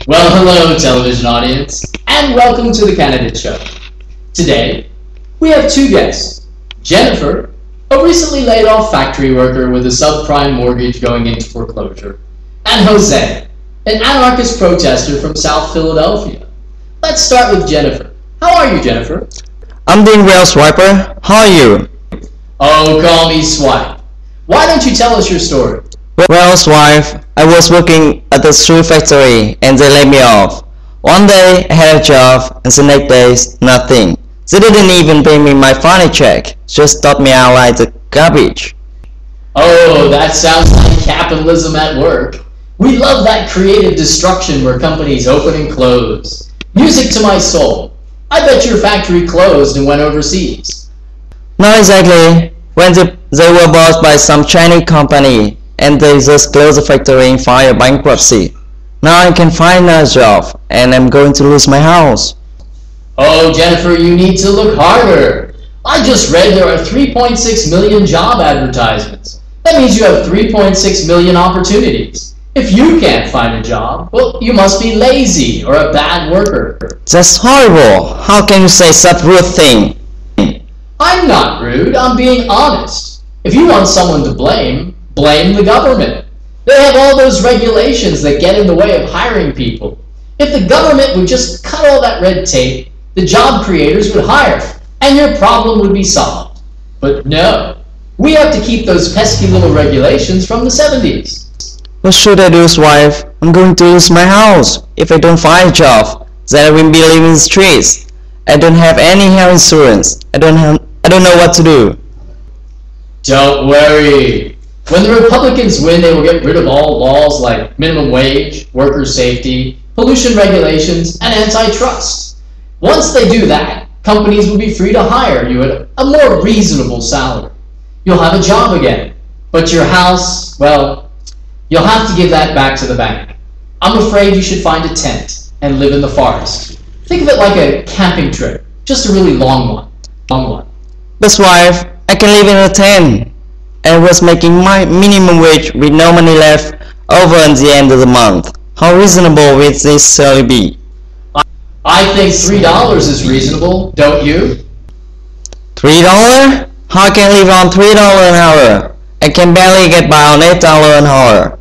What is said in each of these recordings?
Well, hello, television audience, and welcome to the Candidate Show. Today, we have two guests. Jennifer, a recently laid off factory worker with a subprime mortgage going into foreclosure, and Jose, an anarchist protester from South Philadelphia. Let's start with Jennifer. How are you, Jennifer? I'm doing well, Swiper. How are you? Oh, call me Swipe. Why don't you tell us your story? Well, Swipe, I was working at the shoe factory and they laid me off. One day I had a job and the next day nothing. They didn't even pay me my final check, just tossed me out like the garbage. Oh, that sounds like capitalism at work. We love that creative destruction where companies open and close. Music to my soul. I bet your factory closed and went overseas. Not exactly. When they were bought by some Chinese company and they just closed the factory and filed bankruptcy. Now I can find a job and I'm going to lose my house. Oh, Jennifer, you need to look harder. I just read there are 3.6 million job advertisements. That means you have 3.6 million opportunities. If you can't find a job, well, you must be lazy or a bad worker. That's horrible. How can you say such rude thing? I'm not rude. I'm being honest. If you want someone to blame, blame the government. They have all those regulations that get in the way of hiring people. If the government would just cut all that red tape, the job creators would hire, and your problem would be solved. But no, we have to keep those pesky little regulations from the 70s. What should I do, wife? I'm going to lose my house. If I don't find a job, then I will be living in the streets. I don't have any health insurance. I don't know what to do. Don't worry. When the Republicans win, they will get rid of all laws like minimum wage, worker safety, pollution regulations, and antitrust. Once they do that, companies will be free to hire you at a more reasonable salary. You'll have a job again, but your house, well, you'll have to give that back to the bank. I'm afraid you should find a tent and live in the forest. Think of it like a camping trip, just a really long one. But wife, I can live in a tent. I was making my minimum wage with no money left over at the end of the month. How reasonable will this salary be? I think $3 is reasonable, don't you? $3? How can I live on $3 an hour? I can barely get by on $8 an hour.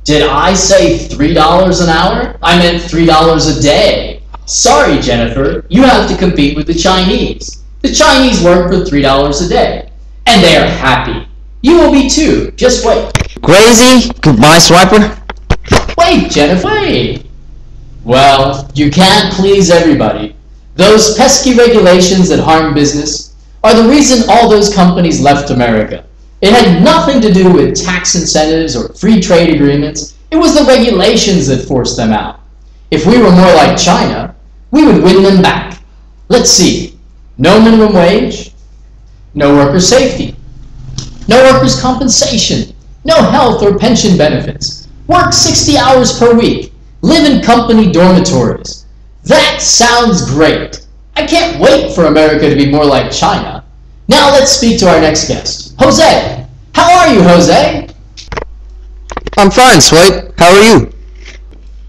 Did I say $3 an hour? I meant $3 a day. Sorry, Jennifer, you have to compete with the Chinese. The Chinese work for $3 a day, and they are happy. You will be too. Just wait. Crazy? Goodbye, Swiper. Wait, Jennifer, wait. Well, you can't please everybody. Those pesky regulations that harm business are the reason all those companies left America. It had nothing to do with tax incentives or free trade agreements. It was the regulations that forced them out. If we were more like China, we would win them back. Let's see. No minimum wage, no worker safety, no workers' compensation, no health or pension benefits, work 60 hours per week, live in company dormitories. That sounds great. I can't wait for America to be more like China. Now let's speak to our next guest, Jose. How are you, Jose? I'm fine, Swipe. How are you?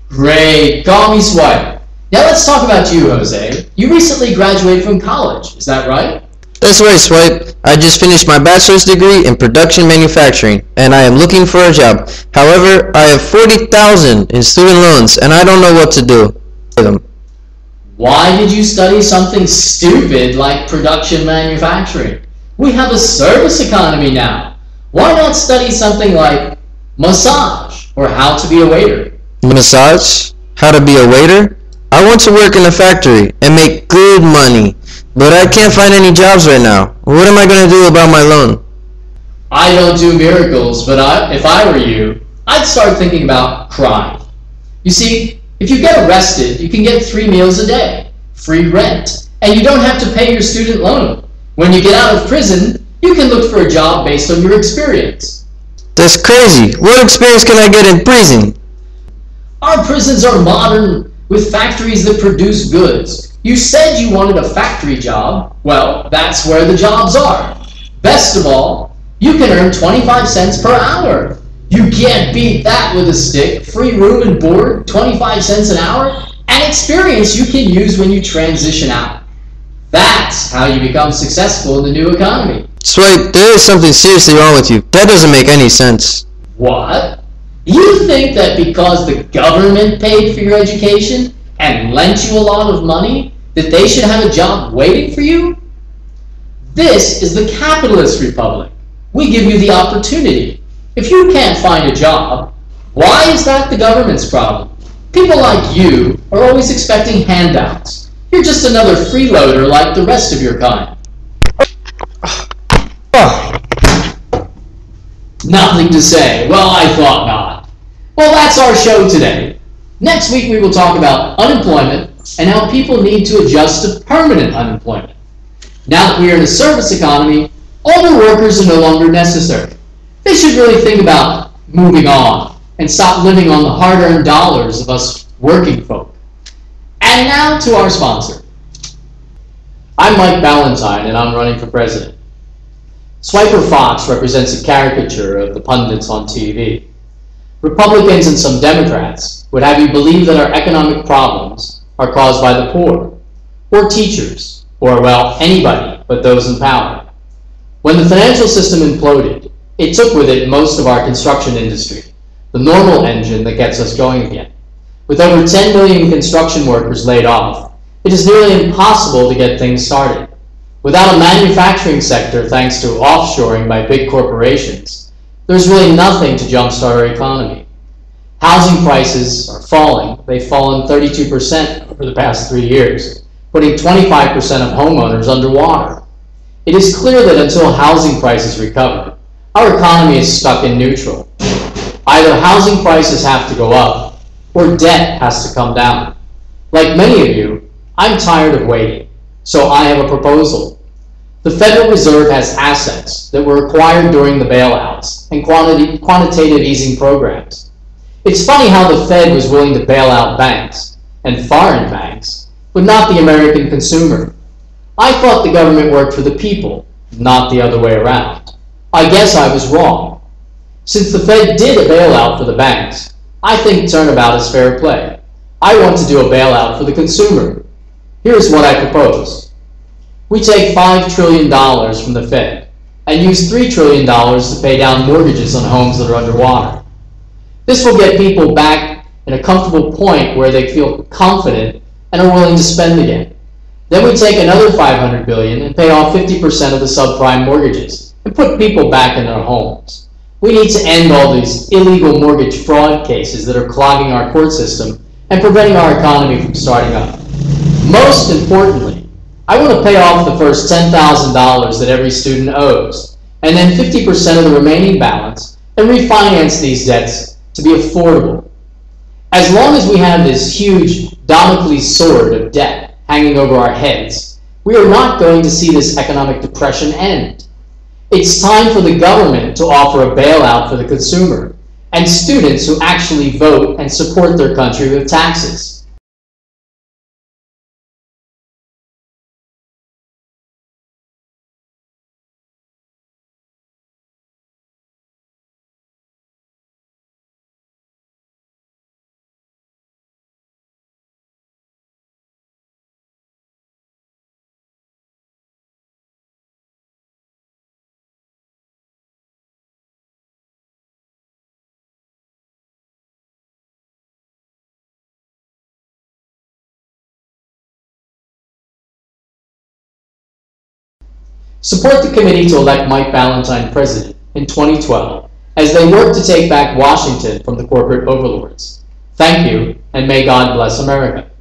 Great. Call me Swipe. Now let's talk about you, Jose. You recently graduated from college, is that right? That's right, Swipe. I just finished my bachelor's degree in production manufacturing, and I am looking for a job. However, I have $40,000 in student loans, and I don't know what to do with them. Why did you study something stupid like production manufacturing? We have a service economy now. Why not study something like massage or how to be a waiter? Massage? How to be a waiter? I want to work in a factory and make good money, but I can't find any jobs right now. What am I going to do about my loan? I don't do miracles, but if I were you, I'd start thinking about crime. You see, if you get arrested, you can get 3 meals a day, free rent, and you don't have to pay your student loan. When you get out of prison, you can look for a job based on your experience. That's crazy. What experience can I get in prison? Our prisons are modern, with factories that produce goods. You said you wanted a factory job. Well, that's where the jobs are. Best of all, you can earn 25 cents per hour. You can't beat that with a stick. Free room and board, 25 cents an hour, and experience you can use when you transition out. That's how you become successful in the new economy. Swipe, there is something seriously wrong with you. That doesn't make any sense. What? You think that because the government paid for your education and lent you a lot of money, that they should have a job waiting for you? This is the capitalist republic. We give you the opportunity. If you can't find a job, why is that the government's problem? People like you are always expecting handouts. You're just another freeloader like the rest of your kind. Nothing to say. Well, I thought not. Well, that's our show today. Next week we will talk about unemployment and how people need to adjust to permanent unemployment. Now that we are in a service economy, older workers are no longer necessary. They should really think about moving on and stop living on the hard-earned dollars of us working folk. And now to our sponsor. I'm Mike Ballantine and I'm running for president. Swiper Fox represents a caricature of the pundits on TV. Republicans and some Democrats would have you believe that our economic problems are caused by the poor, or teachers, or, well, anybody but those in power. When the financial system imploded, it took with it most of our construction industry, the normal engine that gets us going again. With over 10 million construction workers laid off, it is nearly impossible to get things started. Without a manufacturing sector thanks to offshoring by big corporations, there's really nothing to jumpstart our economy. Housing prices are falling. They've fallen 32% over the past 3 years, putting 25% of homeowners underwater. It is clear that until housing prices recover, our economy is stuck in neutral. Either housing prices have to go up, or debt has to come down. Like many of you, I'm tired of waiting, so I have a proposal. The Federal Reserve has assets that were acquired during the bailouts and quantitative easing programs. It's funny how the Fed was willing to bail out banks, and foreign banks, but not the American consumer. I thought the government worked for the people, not the other way around. I guess I was wrong. Since the Fed did a bailout for the banks, I think turnabout is fair play. I want to do a bailout for the consumer. Here's what I propose. We take $5 trillion from the Fed and use $3 trillion to pay down mortgages on homes that are underwater. This will get people back in a comfortable point where they feel confident and are willing to spend again. Then we take another $500 billion and pay off 50% of the subprime mortgages and put people back in their homes. We need to end all these illegal mortgage fraud cases that are clogging our court system and preventing our economy from starting up. Most importantly, I want to pay off the first $10,000 that every student owes, and then 50% of the remaining balance, and refinance these debts to be affordable. As long as we have this huge Damocles sword of debt hanging over our heads, we are not going to see this economic depression end. It's time for the government to offer a bailout for the consumer, and students who actually vote and support their country with taxes. Support the committee to elect Mike Ballantine president in 2012 as they work to take back Washington from the corporate overlords. Thank you, and may God bless America.